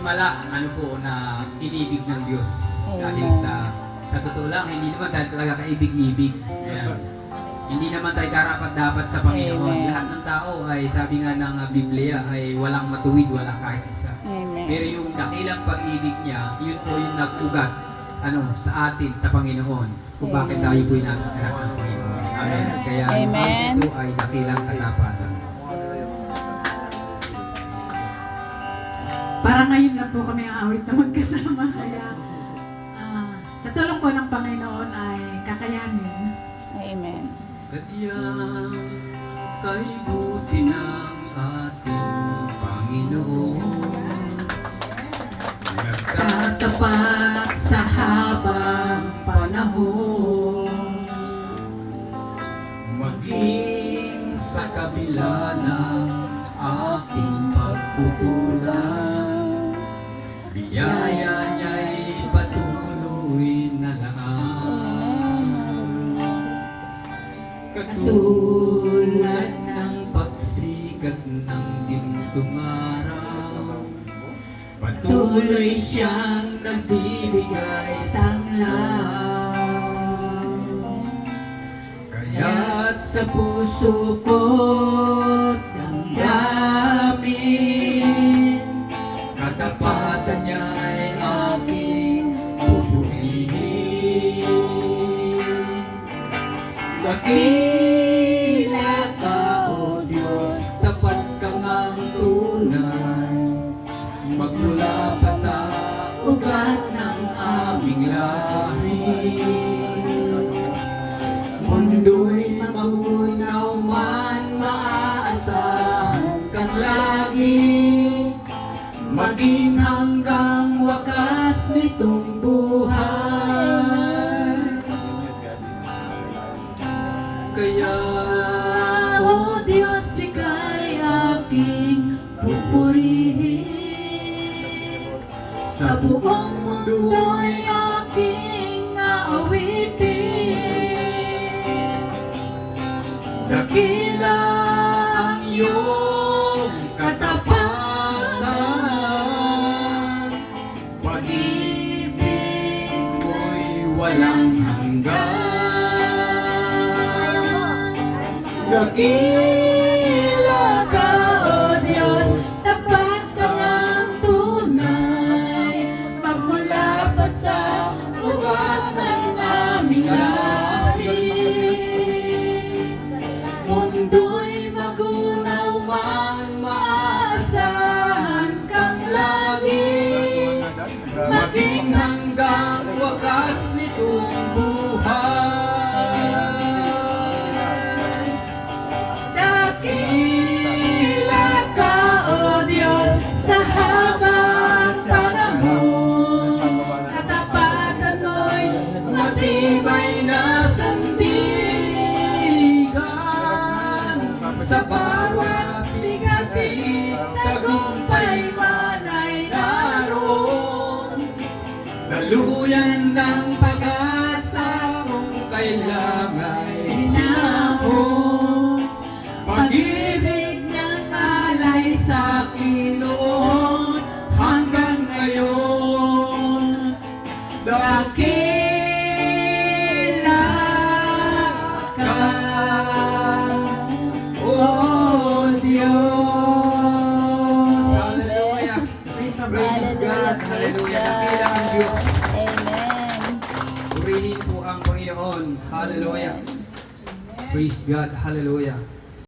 himala, ano po, na inibig ng Diyos. Dahil sa totoo lang, hindi naman tayo talaga kaibig-ibig. Ayan. Hindi naman tayo karapat-dapat sa Panginoon. Amen. Lahat ng tao ay, sabi nga ng Biblia, ay walang matuwid, walang kahit isa. Amen. Pero yung dakilang pag-ibig niya, yun po yung nag-ugat sa atin, sa Panginoon, kung bakit tayo po'y nagkakalak ng Panginoon. Amen. Kaya Amen. ito ay dakilang katapatan. Para ngayon lang po kami ang awit na magkasama. Kaya sa tulong po ng Panginoon ay kakayanin. Amen. Sadyang kay buti ng ating Panginoon, Tatapat sa habang panahon, maging sa kabila ng ating pagkukulang, biyaya niya'y patuloy na lang. Katulad ng pagsikat ng gintong araw, patuloy siyang nagbibigay tanglaw. Kaya't sa puso ko't damdamin, katapatan niya ay aking pupurihin. Dakila ka, O Diyos, tapat ka ngang tunay, magmula pa sa ugat ng aming lahi. Mundo'y magunaw man, maaasahan kang lagi, maging hanggang wakas nitong buhay. Kaya, O Diyos, ika'y aking pupurihin. Sa buong mundo'y aking aawitin. dakila ang iyong katapatan, pag-ibig mo'y walang hanggan. Dakila ka, O Diyos, tapat ka ng tunay, magmula pa sa ugat ng aming lahi. Mundo'y magunaw man, maaasahan kang lagi, maging hanggang wakas nitong buhay. dakila ka, O Diyos, sa habang panahon. Katapatan mo'y Matibay na sandigan, sa bawat ligati, tagumpay man ay naroon. Daluyan ng pag-asa kung kailang ay hinahon. Pag-ibig niyang alay sa akin noon hanggang ngayon. Dakila ka, O Diyos. Hallelujah. Praise God. Hallelujah. Dakila ang Diyos. Amen. Purihin po ang Panginoon. Hallelujah. Praise God. Hallelujah.